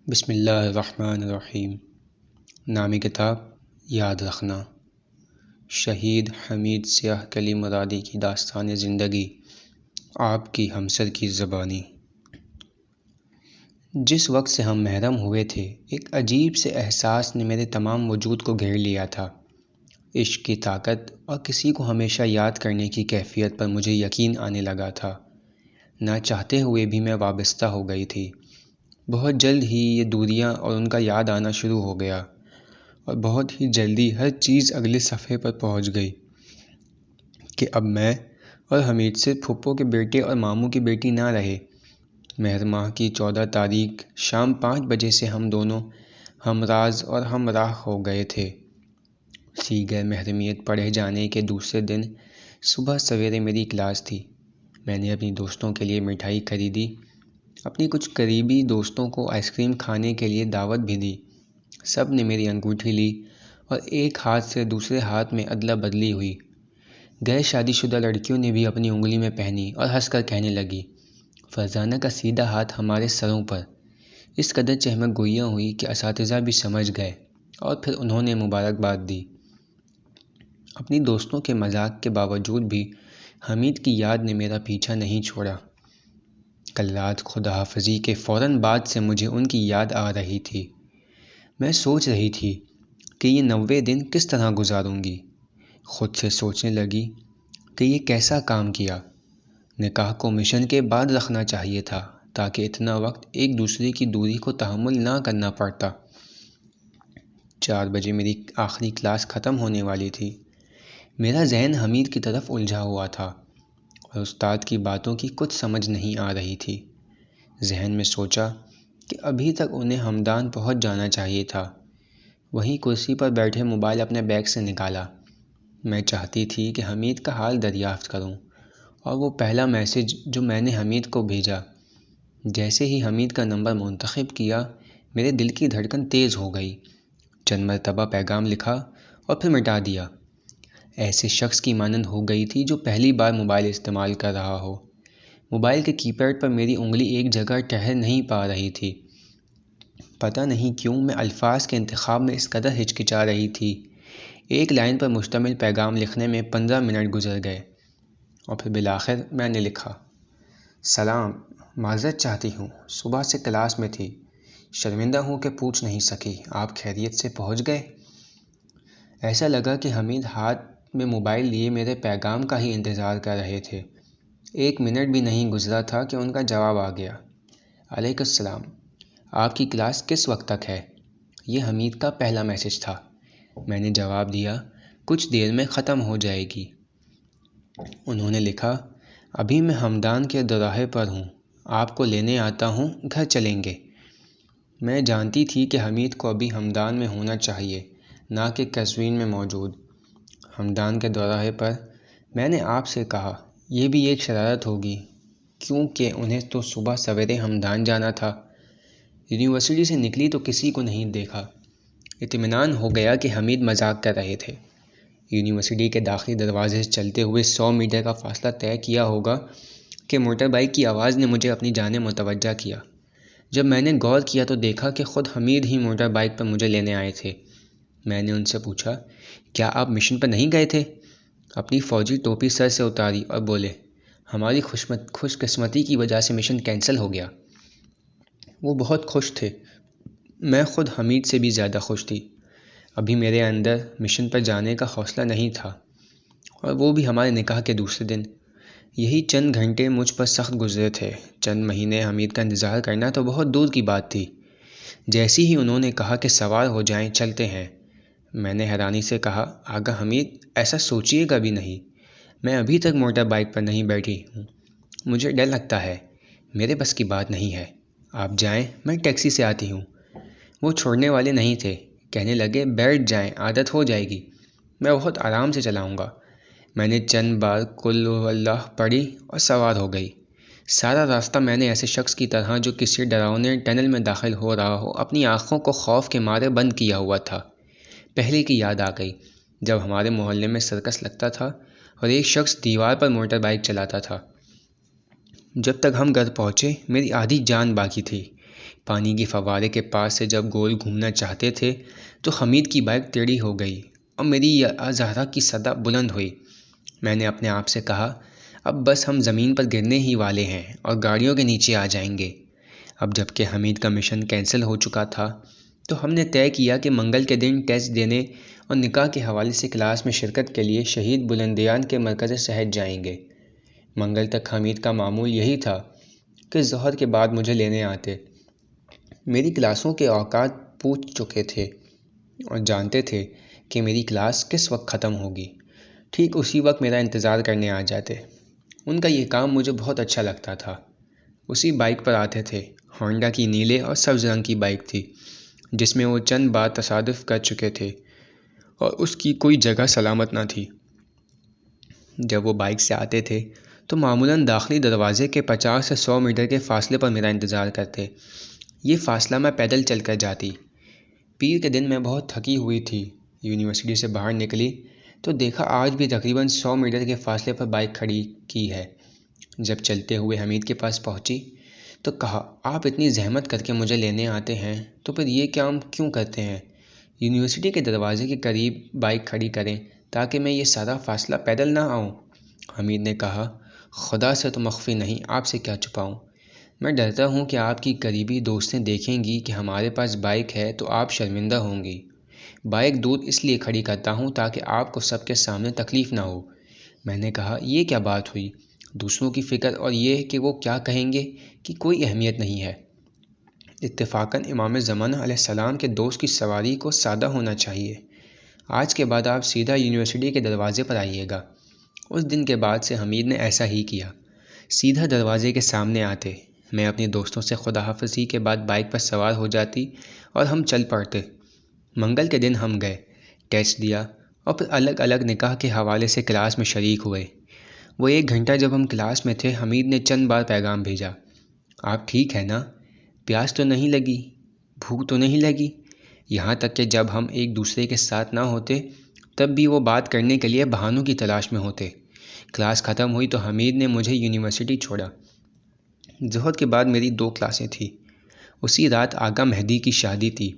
بسم اللہ الرحمن الرحیم۔ نامی کتاب یاد رکھنا، شہید حمید سیاہ کلی مرادی کی داستان زندگی، آپ کی ہمسر کی زبانی۔ جس وقت سے ہم محرم ہوئے تھے، ایک عجیب سے احساس نے میرے تمام وجود کو گھیر لیا تھا۔ عشق کی طاقت اور کسی کو ہمیشہ یاد کرنے کی کیفیت پر مجھے یقین آنے لگا تھا۔ نہ چاہتے ہوئے بھی میں وابستہ ہو گئی تھی۔ بہت جلد ہی یہ دوریاں اور ان کا یاد آنا شروع ہو گیا، اور بہت ہی جلدی ہر چیز اگلے صفحے پر پہنچ گئی کہ اب میں اور حمید صرف پھپھو کے بیٹے اور ماموں کی بیٹی نہ رہے۔ مہر ماہ کی 14 تاریخ شام 5 بجے سے ہم دونوں ہم راز اور ہم راہ ہو گئے تھے۔ صیغہ محرمیت پڑھے جانے کے دوسرے دن صبح سویرے میری کلاس تھی۔ میں نے اپنی دوستوں کے لیے مٹھائی خریدی، اپنی کچھ قریبی دوستوں کو آئس کریم کھانے کے لیے دعوت بھی دی۔ سب نے میری انگوٹھی لی اور ایک ہاتھ سے دوسرے ہاتھ میں ادلا بدلی ہوئی۔ غیر شادی شدہ لڑکیوں نے بھی اپنی انگلی میں پہنی اور ہنس کر کہنے لگی، فرزانہ کا سیدھا ہاتھ ہمارے سروں پر۔ اس قدر چہمک گوئیاں ہوئی کہ اساتذہ بھی سمجھ گئے، اور پھر انہوں نے مبارکباد دی۔ اپنی دوستوں کے مذاق کے باوجود بھی حمید کی یاد نے میرا پیچھا نہیں چھوڑا۔ کل رات خدا حافظی کے فوراً بعد سے مجھے ان کی یاد آ رہی تھی۔ میں سوچ رہی تھی کہ یہ 90 دن کس طرح گزاروں گی۔ خود سے سوچنے لگی کہ یہ کیسا کام کیا۔ نکاح کو مشن کے بعد رکھنا چاہیے تھا تاکہ اتنا وقت ایک دوسرے کی دوری کو تحمل نہ کرنا پڑتا۔ 4 بجے میری آخری کلاس ختم ہونے والی تھی۔ میرا ذہن حمید کی طرف الجھا ہوا تھا اور استاد کی باتوں کی کچھ سمجھ نہیں آ رہی تھی۔ ذہن میں سوچا کہ ابھی تک انہیں ہمدان پہنچ جانا چاہیے تھا۔ وہیں کرسی پر بیٹھے موبائل اپنے بیگ سے نکالا۔ میں چاہتی تھی کہ حمید کا حال دریافت کروں، اور وہ پہلا میسج جو میں نے حمید کو بھیجا، جیسے ہی حمید کا نمبر منتخب کیا، میرے دل کی دھڑکن تیز ہو گئی۔ چند مرتبہ پیغام لکھا اور پھر مٹا دیا۔ ایسے شخص کی مانند ہو گئی تھی جو پہلی بار موبائل استعمال کر رہا ہو۔ موبائل کے کی پیڈ پر میری انگلی ایک جگہ ٹھہر نہیں پا رہی تھی۔ پتہ نہیں کیوں میں الفاظ کے انتخاب میں اس قدر ہچکچا رہی تھی۔ ایک لائن پر مشتمل پیغام لکھنے میں 15 منٹ گزر گئے، اور پھر بالآخر میں نے لکھا، سلام، معذرت چاہتی ہوں، صبح سے کلاس میں تھی، شرمندہ ہوں کہ پوچھ نہیں سکی، آپ خیریت سے پہنچ گئے؟ ایسا لگا کہ حمید ہاتھ میں موبائل لیے میرے پیغام کا ہی انتظار کر رہے تھے۔ 1 منٹ بھی نہیں گزرا تھا کہ ان کا جواب آ گیا، علیکم السلام، آپ کی کلاس کس وقت تک ہے؟ یہ حمید کا پہلا میسج تھا۔ میں نے جواب دیا، کچھ دیر میں ختم ہو جائے گی۔ انہوں نے لکھا، ابھی میں ہمدان کے دوراہے پر ہوں، آپ کو لینے آتا ہوں، گھر چلیں گے۔ میں جانتی تھی کہ حمید کو ابھی ہمدان میں ہونا چاہیے، نہ کہ قزوین میں موجود۔ ہمدان کے دوراہے پر، میں نے آپ سے کہا، یہ بھی ایک شرارت ہوگی کیونکہ انہیں تو صبح سویرے ہمدان جانا تھا۔ یونیورسٹی سے نکلی تو کسی کو نہیں دیکھا۔ اطمینان ہو گیا کہ حمید مذاق کر رہے تھے۔ یونیورسٹی کے داخلی دروازے سے چلتے ہوئے 100 میٹر کا فاصلہ طے کیا ہوگا کہ موٹر بائیک کی آواز نے مجھے اپنی جانب متوجہ کیا۔ جب میں نے غور کیا تو دیکھا کہ خود حمید ہی موٹر بائیک پر مجھے لینے آئے تھے۔ میں نے ان سے پوچھا، کیا آپ مشن پر نہیں گئے تھے؟ اپنی فوجی ٹوپی سر سے اتاری اور بولے، ہماری خوش قسمتی کی وجہ سے مشن کینسل ہو گیا۔ وہ بہت خوش تھے۔ میں خود حمید سے بھی زیادہ خوش تھی۔ ابھی میرے اندر مشن پر جانے کا حوصلہ نہیں تھا، اور وہ بھی ہمارے نکاح کے دوسرے دن۔ یہی چند گھنٹے مجھ پر سخت گزرے تھے۔ چند مہینے حمید کا انتظار کرنا تو بہت دور کی بات تھی۔ جیسی ہی انہوں نے کہا کہ سوار ہو جائیں، چلتے ہیں، میں نے حیرانی سے کہا، آقا حمید، ایسا سوچیے گا بھی نہیں، میں ابھی تک موٹر بائیک پر نہیں بیٹھی ہوں، مجھے ڈر لگتا ہے، میرے بس کی بات نہیں ہے، آپ جائیں، میں ٹیکسی سے آتی ہوں۔ وہ چھوڑنے والے نہیں تھے، کہنے لگے، بیٹھ جائیں، عادت ہو جائے گی، میں بہت آرام سے چلاؤں گا۔ میں نے چند بار قل ہو اللہ پڑھی اور سوار ہو گئی۔ سارا راستہ میں نے ایسے شخص کی طرح جو کسی ڈراؤنے ٹنل میں داخل ہو رہا ہو، اپنی آنکھوں کو خوف کے مارے بند کیا ہوا تھا۔ پہلے کی یاد آ گئی جب ہمارے محلے میں سرکس لگتا تھا اور ایک شخص دیوار پر موٹر بائیک چلاتا تھا۔ جب تک ہم گھر پہنچے میری آدھی جان باقی تھی۔ پانی کی فوارے کے پاس سے جب گول گھومنا چاہتے تھے تو حمید کی بائک ٹیڑھی ہو گئی اور میری زہرا کی صدا بلند ہوئی۔ میں نے اپنے آپ سے کہا، اب بس ہم زمین پر گرنے ہی والے ہیں اور گاڑیوں کے نیچے آ جائیں گے۔ اب جب کہ حمید کا مشن کینسل ہو چکا تھا تو ہم نے طے کیا کہ منگل کے دن ٹیسٹ دینے اور نکاح کے حوالے سے کلاس میں شرکت کے لیے شہید بلندیان کے مرکز صحت جائیں گے۔ منگل تک حمید کا معمول یہی تھا کہ ظہر کے بعد مجھے لینے آتے۔ میری کلاسوں کے اوقات پوچھ چکے تھے اور جانتے تھے کہ میری کلاس کس وقت ختم ہوگی۔ ٹھیک اسی وقت میرا انتظار کرنے آ جاتے۔ ان کا یہ کام مجھے بہت اچھا لگتا تھا۔ اسی بائک پر آتے تھے۔ ہونڈا کی نیلے اور سبز رنگ کی بائک تھی جس میں وہ چند بار تصادف کر چکے تھے اور اس کی کوئی جگہ سلامت نہ تھی۔ جب وہ بائک سے آتے تھے تو معمولاً داخلی دروازے کے 50 سے 100 میٹر کے فاصلے پر میرا انتظار کرتے۔ یہ فاصلہ میں پیدل چل کر جاتی۔ پیر کے دن میں بہت تھکی ہوئی تھی۔ یونیورسٹی سے باہر نکلی تو دیکھا آج بھی تقریباً 100 میٹر کے فاصلے پر بائک کھڑی کی ہے۔ جب چلتے ہوئے حمید کے پاس پہنچی تو کہا، آپ اتنی زحمت کر کے مجھے لینے آتے ہیں تو پھر یہ کام کیوں کرتے ہیں؟ یونیورسٹی کے دروازے کے قریب بائک کھڑی کریں تاکہ میں یہ سارا فاصلہ پیدل نہ آؤں۔ حمید نے کہا، خدا سے تو مخفی نہیں، آپ سے کیا چھپاؤں؟ میں ڈرتا ہوں کہ آپ کی قریبی دوستیں دیکھیں گی کہ ہمارے پاس بائک ہے تو آپ شرمندہ ہوں گی۔ بائک دور اس لیے کھڑی کرتا ہوں تاکہ آپ کو سب کے سامنے تکلیف نہ ہو۔ میں نے کہا، یہ کیا بات ہوئی؟ دوسروں کی فکر اور یہ کہ وہ کیا کہیں گے کی کوئی اہمیت نہیں ہے۔ اتفاقاً امام زمانہ علیہ السلام کے دوست کی سواری کو سادہ ہونا چاہیے۔ آج کے بعد آپ سیدھا یونیورسٹی کے دروازے پر آئیے گا۔ اس دن کے بعد سے حمید نے ایسا ہی کیا۔ سیدھا دروازے کے سامنے آتے۔ میں اپنی دوستوں سے خدا حافظی کے بعد بائک پر سوار ہو جاتی اور ہم چل پڑتے۔ منگل کے دن ہم گئے، ٹیسٹ دیا اور پھر الگ الگ نکاح کے حوالے سے کلاس میں شریک ہوئے۔ وہ 1 گھنٹہ جب ہم کلاس میں تھے حمید نے چند بار پیغام بھیجا، آپ ٹھیک ہیں نا؟ پیاس تو نہیں لگی؟ بھوک تو نہیں لگی؟ یہاں تک کہ جب ہم ایک دوسرے کے ساتھ نہ ہوتے تب بھی وہ بات کرنے کے لیے بہانوں کی تلاش میں ہوتے۔ کلاس ختم ہوئی تو حمید نے مجھے یونیورسٹی چھوڑا۔ ظہر کے بعد میری 2 کلاسیں تھیں۔ اسی رات آغا مہدی کی شادی تھی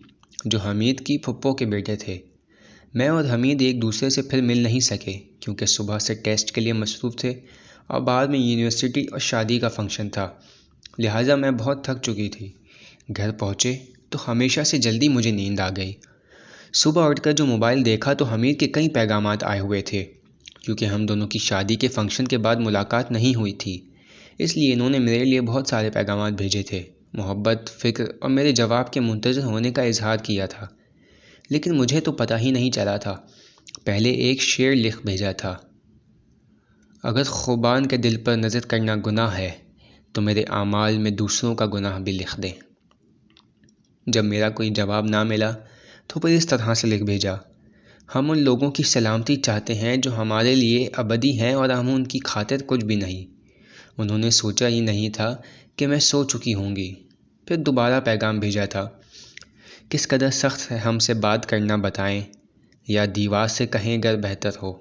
جو حمید کی پھپھو کے بیٹے تھے۔ میں اور حمید ایک دوسرے سے پھر مل نہیں سکے کیونکہ صبح سے ٹیسٹ کے لیے مصروف تھے اور بعد میں یونیورسٹی اور شادی کا فنکشن تھا، لہٰذا میں بہت تھک چکی تھی۔ گھر پہنچے تو ہمیشہ سے جلدی مجھے نیند آ گئی۔ صبح اٹھ کر جو موبائل دیکھا تو حمید کے کئی پیغامات آئے ہوئے تھے۔ کیونکہ ہم دونوں کی شادی کے فنکشن کے بعد ملاقات نہیں ہوئی تھی اس لیے انہوں نے میرے لیے بہت سارے پیغامات بھیجے تھے، محبت، فکر اور میرے جواب کے منتظر ہونے کا اظہار کیا تھا۔ لیکن مجھے تو پتہ ہی نہیں چلا تھا۔ پہلے ایک شعر لکھ بھیجا تھا، اگر خوبان کے دل پر نظر کرنا گناہ ہے تو میرے اعمال میں دوسروں کا گناہ بھی لکھ دیں۔ جب میرا کوئی جواب نہ ملا تو پھر اس طرح سے لکھ بھیجا، ہم ان لوگوں کی سلامتی چاہتے ہیں جو ہمارے لیے ابدی ہیں اور ہم ان کی خاطر کچھ بھی نہیں۔ انہوں نے سوچا ہی نہیں تھا کہ میں سو چکی ہوں گی۔ پھر دوبارہ پیغام بھیجا تھا، کس قدر سخت ہے ہم سے بات کرنا بتائیں یا دیوار سے کہیں گر بہتر ہو۔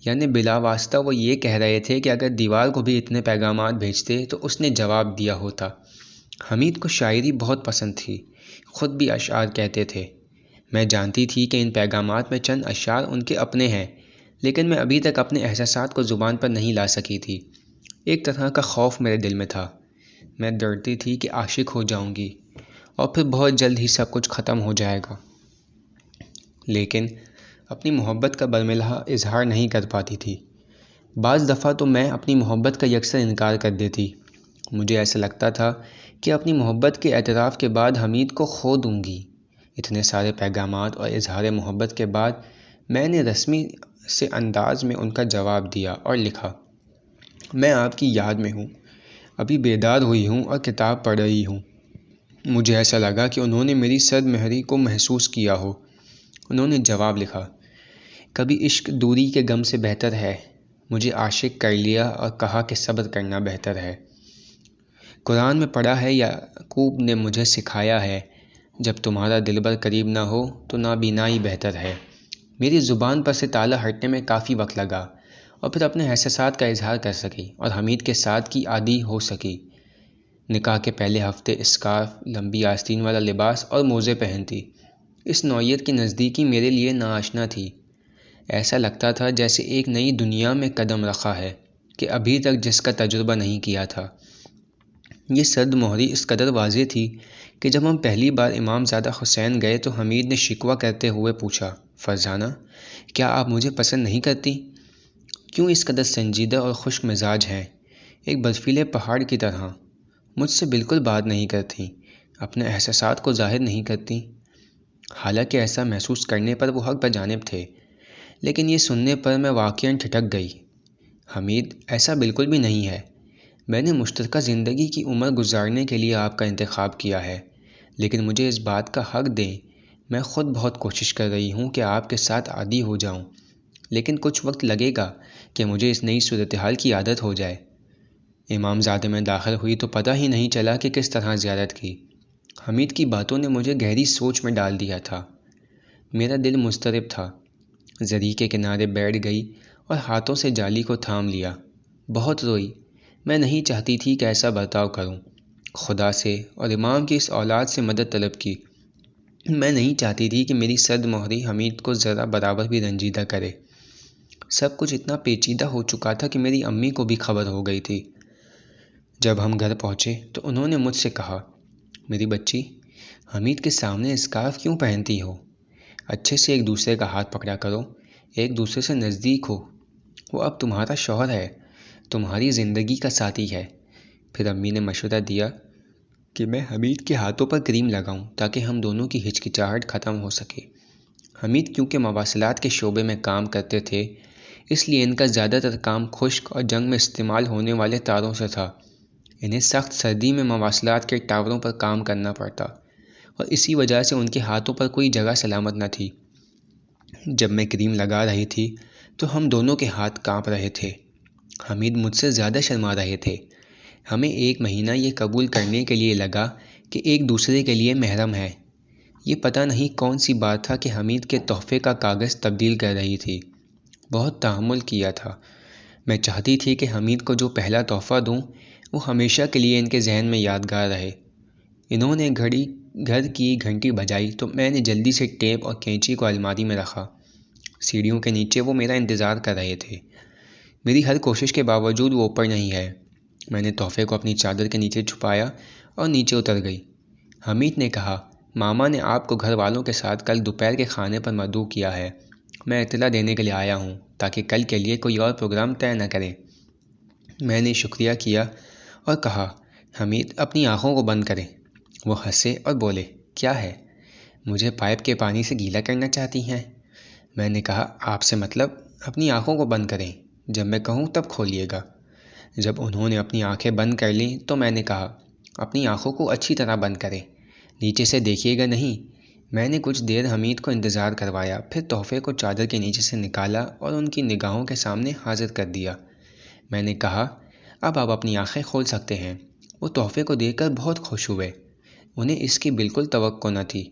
یعنی بلا واسطہ وہ یہ کہہ رہے تھے کہ اگر دیوار کو بھی اتنے پیغامات بھیجتے تو اس نے جواب دیا ہوتا۔ حمید کو شاعری بہت پسند تھی، خود بھی اشعار کہتے تھے۔ میں جانتی تھی کہ ان پیغامات میں چند اشعار ان کے اپنے ہیں، لیکن میں ابھی تک اپنے احساسات کو زبان پر نہیں لا سکی تھی۔ ایک طرح کا خوف میرے دل میں تھا۔ میں ڈرتی تھی کہ عاشق ہو جاؤں گی اور پھر بہت جلد ہی سب کچھ ختم ہو جائے گا، لیکن اپنی محبت کا برملا اظہار نہیں کر پاتی تھی۔ بعض دفعہ تو میں اپنی محبت کا یکسر انکار کر دیتی۔ مجھے ایسا لگتا تھا کہ اپنی محبت کے اعتراف کے بعد حمید کو کھو دوں گی۔ اتنے سارے پیغامات اور اظہار محبت کے بعد میں نے رسمی سے انداز میں ان کا جواب دیا اور لکھا، میں آپ کی یاد میں ہوں، ابھی بیدار ہوئی ہوں اور کتاب پڑھ رہی ہوں۔ مجھے ایسا لگا کہ انہوں نے میری صد مہری کو محسوس کیا ہو۔ انہوں نے جواب لکھا، کبھی عشق دوری کے غم سے بہتر ہے، مجھے عاشق کر لیا اور کہا کہ صبر کرنا بہتر ہے۔ قرآن میں پڑھا ہے، یعقوب نے مجھے سکھایا ہے، جب تمہارا دلبر قریب نہ ہو تو نابینائی بہتر ہے۔ میری زبان پر سے تالا ہٹنے میں کافی وقت لگا اور پھر اپنے احساسات کا اظہار کر سکی اور حمید کے ساتھ کی عادی ہو سکی۔ نکاح کے پہلے ہفتے اسکارف، لمبی آستین والا لباس اور موزے پہنتی۔ اس نوعیت کی نزدیکی میرے لیے ناآشنا تھی۔ ایسا لگتا تھا جیسے ایک نئی دنیا میں قدم رکھا ہے کہ ابھی تک جس کا تجربہ نہیں کیا تھا۔ یہ سرد مہری اس قدر واضح تھی کہ جب ہم پہلی بار امام زادہ حسین گئے تو حمید نے شکوہ کرتے ہوئے پوچھا، فرزانہ، کیا آپ مجھے پسند نہیں کرتی؟ کیوں اس قدر سنجیدہ اور خشک مزاج ہیں؟ ایک برفیلے پہاڑ کی طرح مجھ سے بالکل بات نہیں کرتی، اپنے احساسات کو ظاہر نہیں کرتی۔ حالانکہ ایسا محسوس کرنے پر وہ حق بجانب تھے، لیکن یہ سننے پر میں واقعاً ٹھٹک گئی۔ حمید، ایسا بالکل بھی نہیں ہے۔ میں نے مشترکہ زندگی کی عمر گزارنے کے لیے آپ کا انتخاب کیا ہے، لیکن مجھے اس بات کا حق دیں، میں خود بہت کوشش کر رہی ہوں کہ آپ کے ساتھ عادی ہو جاؤں، لیکن کچھ وقت لگے گا کہ مجھے اس نئی صورتحال کی عادت ہو جائے۔ امام زادہ میں داخل ہوئی تو پتہ ہی نہیں چلا کہ کس طرح زیارت کی۔ حمید کی باتوں نے مجھے گہری سوچ میں ڈال دیا تھا۔ میرا دل مضطرب تھا۔ زری کے کنارے بیٹھ گئی اور ہاتھوں سے جالی کو تھام لیا۔ بہت روئی۔ میں نہیں چاہتی تھی کہ ایسا برتاؤ کروں۔ خدا سے اور امام کی اس اولاد سے مدد طلب کی۔ میں نہیں چاہتی تھی کہ میری سرد مہری حمید کو ذرا برابر بھی رنجیدہ کرے۔ سب کچھ اتنا پیچیدہ ہو چکا تھا کہ میری امی کو بھی خبر ہو گئی تھی۔ جب ہم گھر پہنچے تو انہوں نے مجھ سے کہا، میری بچی، حمید کے سامنے اسکارف کیوں پہنتی ہو؟ اچھے سے ایک دوسرے کا ہاتھ پکڑا کرو، ایک دوسرے سے نزدیک ہو۔ وہ اب تمہارا شوہر ہے، تمہاری زندگی کا ساتھی ہے۔ پھر امی نے مشورہ دیا کہ میں حمید کے ہاتھوں پر کریم لگاؤں تاکہ ہم دونوں کی ہچکچاہٹ ختم ہو سکے۔ حمید کیونکہ مواصلات کے شعبے میں کام کرتے تھے، اس لیے ان کا زیادہ تر کام خشک اور جنگ میں استعمال ہونے والے تاروں سے تھا۔ انہیں سخت سردی میں مواصلات کے ٹاوروں پر کام کرنا پڑتا اور اسی وجہ سے ان کے ہاتھوں پر کوئی جگہ سلامت نہ تھی۔ جب میں کریم لگا رہی تھی تو ہم دونوں کے ہاتھ کانپ رہے تھے۔ حمید مجھ سے زیادہ شرما رہے تھے۔ ہمیں 1 مہینہ یہ قبول کرنے کے لیے لگا کہ ایک دوسرے کے لیے محرم ہے۔ یہ پتہ نہیں کون سی بات تھا کہ حمید کے تحفے کا کاغذ تبدیل کر رہی تھی۔ بہت تحمل کیا تھا۔ میں چاہتی تھی کہ حمید کو جو پہلا تحفہ دوں وہ ہمیشہ کے لیے ان کے ذہن میں یادگار رہے۔ انہوں نے گھر کی گھنٹی بجائی تو میں نے جلدی سے ٹیپ اور کینچی کو الماری میں رکھا۔ سیڑھیوں کے نیچے وہ میرا انتظار کر رہے تھے۔ میری ہر کوشش کے باوجود وہ اوپر نہیں ہے۔ میں نے تحفے کو اپنی چادر کے نیچے چھپایا اور نیچے اتر گئی۔ حمید نے کہا، ماما نے آپ کو گھر والوں کے ساتھ کل دوپہر کے کھانے پر مدعو کیا ہے۔ میں اطلاع دینے کے لیے آیا ہوں تاکہ کل کے لیے کوئی اور پروگرام طے نہ کریں۔ میں نے شکریہ کیا اور کہا، حمید اپنی آنکھوں کو بند کریں۔ وہ ہنسے اور بولے، کیا ہے؟ مجھے پائپ کے پانی سے گیلا کرنا چاہتی ہیں؟ میں نے کہا، آپ سے مطلب؟ اپنی آنکھوں کو بند کریں، جب میں کہوں تب کھولیے گا۔ جب انہوں نے اپنی آنکھیں بند کر لیں تو میں نے کہا، اپنی آنکھوں کو اچھی طرح بند کریں، نیچے سے دیکھیے گا نہیں۔ میں نے کچھ دیر حمید کو انتظار کروایا، پھر تحفے کو چادر کے نیچے سے نکالا اور ان کی نگاہوں کے سامنے حاضر کر دیا۔ میں نے کہا، اب آپ اپنی آنکھیں کھول سکتے ہیں۔ وہ تحفے کو دیکھ کر بہت خوش ہوئے۔ انہیں اس کی بالکل توقع نہ تھی۔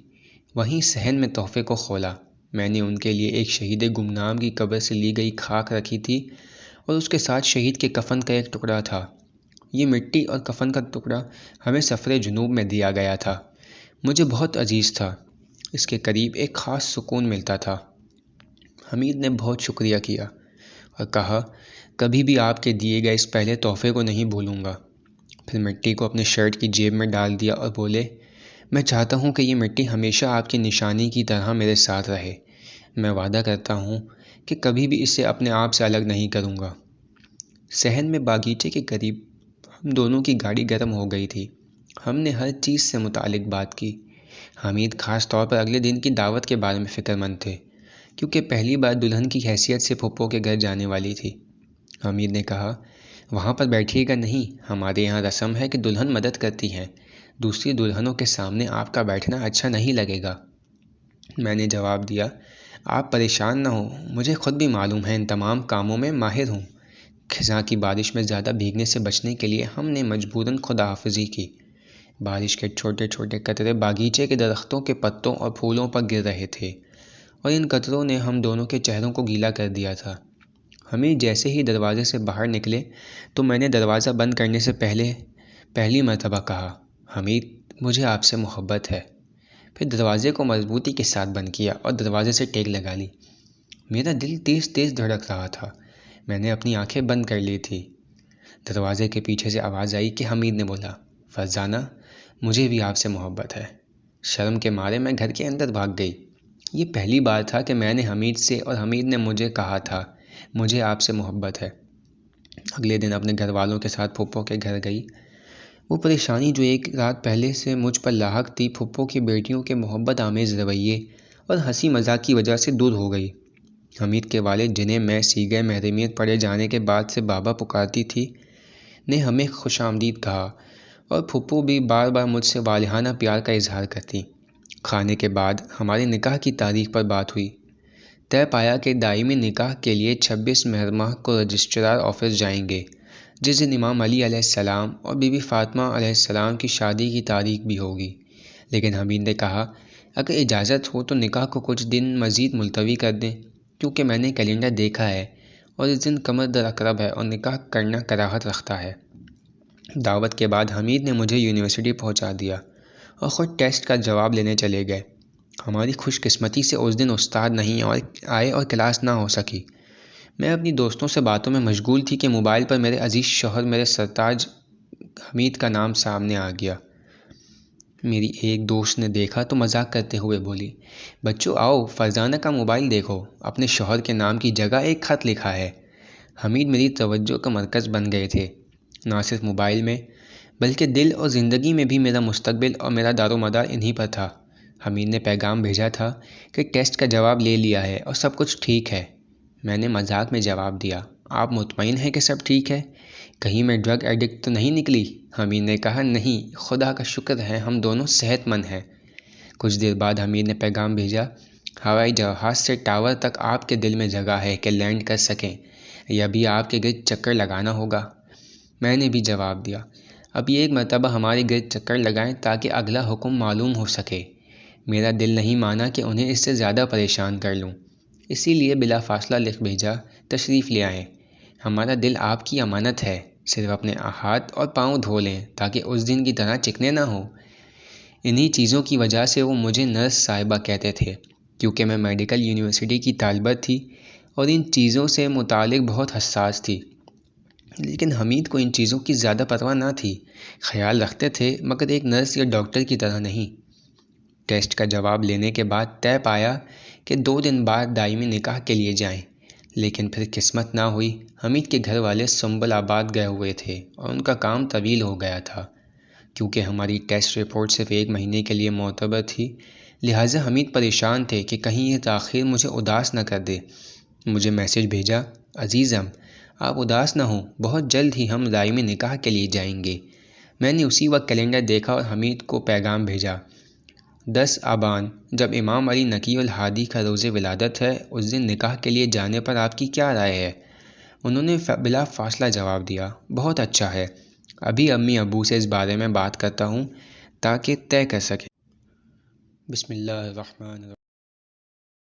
وہیں صحن میں تحفے کو کھولا۔ میں نے ان کے لیے ایک شہید گمنام کی قبر سے لی گئی خاک رکھی تھی اور اس کے ساتھ شہید کے کفن کا ایک ٹکڑا تھا۔ یہ مٹی اور کفن کا ٹکڑا ہمیں سفر جنوب میں دیا گیا تھا۔ مجھے بہت عزیز تھا۔ اس کے قریب ایک خاص سکون ملتا تھا۔ حمید نے بہت شکریہ کیا اور کہا، کبھی بھی آپ کے دیے گئے اس پہلے تحفے کو نہیں بھولوں گا۔ پھر مٹی کو اپنے شرٹ کی جیب میں ڈال دیا اور بولے، میں چاہتا ہوں کہ یہ مٹی ہمیشہ آپ کی نشانی کی طرح میرے ساتھ رہے۔ میں وعدہ کرتا ہوں کہ کبھی بھی اسے اپنے آپ سے الگ نہیں کروں گا۔ صحن میں باغیچے کے قریب ہم دونوں کی گاڑی گرم ہو گئی تھی۔ ہم نے ہر چیز سے متعلق بات کی۔ حمید خاص طور پر اگلے دن کی دعوت کے بارے میں فکر مند تھے، کیونکہ پہلی بار دلہن کی حیثیت سے پھپھو کے گھر جانے والی تھی۔ حمید نے کہا، وہاں پر بیٹھیے گا نہیں، ہمارے یہاں رسم ہے کہ دلہن مدد کرتی ہے، دوسری دلہنوں کے سامنے آپ کا بیٹھنا اچھا نہیں لگے گا۔ میں نے جواب دیا، آپ پریشان نہ ہوں، مجھے خود بھی معلوم ہے ان تمام کاموں میں ماہر ہوں۔ خزاں کی بارش میں زیادہ بھیگنے سے بچنے کے لیے ہم نے مجبوراً خدا حافظی کی۔ بارش کے چھوٹے چھوٹے قطرے باغیچے کے درختوں کے پتوں اور پھولوں پر گر رہے تھے اور ان قطروں نے ہم دونوں کے چہروں کو گیلا کر دیا تھا۔ حمید جیسے ہی دروازے سے باہر نکلے تو میں نے دروازہ بند کرنے سے پہلے پہلی مرتبہ کہا، حمید مجھے آپ سے محبت ہے۔ پھر دروازے کو مضبوطی کے ساتھ بند کیا اور دروازے سے ٹیک لگا لی۔ میرا دل تیز تیز دھڑک رہا تھا۔ میں نے اپنی آنکھیں بند کر لی تھی۔ دروازے کے پیچھے سے آواز آئی کہ حمید نے بولا، فرزانہ مجھے بھی آپ سے محبت ہے۔ شرم کے مارے میں گھر کے اندر بھاگ گئی۔ یہ پہلی بار تھا کہ میں نے حمید سے اور حمید نے مجھے کہا تھا مجھے آپ سے محبت ہے۔ اگلے دن اپنے گھر والوں کے ساتھ پھپھو کے گھر گئی۔ وہ پریشانی جو ایک رات پہلے سے مجھ پر لاحق تھی پھپھو کی بیٹیوں کے محبت آمیز رویے اور ہنسی مذاق کی وجہ سے دور ہو گئی۔ حمید کے والد جنہیں میں سیغہ محرمیت پڑے جانے کے بعد سے بابا پکارتی تھی نے ہمیں خوش آمدید کہا اور پھپھو بھی بار بار مجھ سے والہانہ پیار کا اظہار کرتی۔ کھانے کے بعد ہمارے نکاح کی تاریخ پر بات ہوئی۔ طے پایا کہ دائمی نکاح کے لیے 26 مہر ماہ کو رجسٹرار آفس جائیں گے، جس دن امام علی علیہ السلام اور بی بی فاطمہ علیہ السلام کی شادی کی تاریخ بھی ہوگی۔ لیکن حمید نے کہا اگر اجازت ہو تو نکاح کو کچھ دن مزید ملتوی کر دیں، کیونکہ میں نے کیلنڈر دیکھا ہے اور اس دن قمر در اقرب ہے اور نکاح کرنا کراہت رکھتا ہے۔ دعوت کے بعد حمید نے مجھے یونیورسٹی پہنچا دیا اور خود ٹیسٹ کا جواب لینے چلے گئے۔ ہماری خوش قسمتی سے اس دن استاد نہیں آئے اور کلاس نہ ہو سکی۔ میں اپنی دوستوں سے باتوں میں مشغول تھی کہ موبائل پر میرے عزیز شوہر میرے سرتاج حمید کا نام سامنے آ گیا۔ میری ایک دوست نے دیکھا تو مذاق کرتے ہوئے بولی، بچوں آؤ فرزانہ کا موبائل دیکھو، اپنے شوہر کے نام کی جگہ ایک خط لکھا ہے۔ حمید میری توجہ کا مرکز بن گئے تھے، نہ صرف موبائل میں بلکہ دل اور زندگی میں بھی میرا مستقبل اور میرا دار و مدار انہی پر تھا۔ حمید نے پیغام بھیجا تھا کہ ٹیسٹ کا جواب لے لیا ہے اور سب کچھ ٹھیک ہے۔ میں نے مذاق میں جواب دیا، آپ مطمئن ہیں کہ سب ٹھیک ہے؟ کہیں میں ڈرگ ایڈکٹ تو نہیں نکلی؟ حمید نے کہا نہیں، خدا کا شکر ہے ہم دونوں صحت مند ہیں۔ کچھ دیر بعد حمید نے پیغام بھیجا، ہوائی جہاز سے ٹاور تک آپ کے دل میں جگہ ہے کہ لینڈ کر سکیں یا بھی آپ کے گرد چکر لگانا ہوگا۔ میں نے بھی جواب دیا، ابھی ایک مرتبہ ہمارے گرد چکر لگائیں تاکہ اگلا حکم معلوم ہو سکے۔ میرا دل نہیں مانا کہ انہیں اس سے زیادہ پریشان کر لوں، اسی لیے بلا فاصلہ لکھ بھیجا، تشریف لے آئیں، ہمارا دل آپ کی امانت ہے، صرف اپنے ہاتھ اور پاؤں دھو لیں تاکہ اس دن کی طرح چکنے نہ ہوں۔ انہی چیزوں کی وجہ سے وہ مجھے نرس صاحبہ کہتے تھے، کیونکہ میں میڈیکل یونیورسٹی کی طالبہ تھی اور ان چیزوں سے متعلق بہت حساس تھی۔ لیکن حمید کو ان چیزوں کی زیادہ پرواہ نہ تھی، خیال رکھتے تھے مگر ایک نرس یا ڈاکٹر کی طرح نہیں۔ ٹیسٹ کا جواب لینے کے بعد طے پایا کہ 2 دن بعد دائمی نکاح کے لیے جائیں، لیکن پھر قسمت نہ ہوئی۔ حمید کے گھر والے سنبل آباد گئے ہوئے تھے اور ان کا کام طویل ہو گیا تھا۔ کیونکہ ہماری ٹیسٹ رپورٹ صرف 1 مہینے کے لیے معتبر تھی، لہٰذا حمید پریشان تھے کہ کہیں یہ تاخیر مجھے اداس نہ کر دے۔ مجھے میسج بھیجا، عزیزم آپ اداس نہ ہوں، بہت جلد ہی ہم دائمی نکاح کے لیے جائیں گے۔ میں نے اسی وقت کیلنڈر دیکھا اور حمید کو پیغام بھیجا، 10 آبان جب امام علی نقی الہادی کا روز ولادت ہے، اس دن نکاح کے لیے جانے پر آپ کی کیا رائے ہے؟ انہوں نے بلا فاصلہ جواب دیا، بہت اچھا ہے، ابھی امی ابو سے اس بارے میں بات کرتا ہوں تاکہ طے کر سکیں۔ بسم اللہ الرحمن الرحیم۔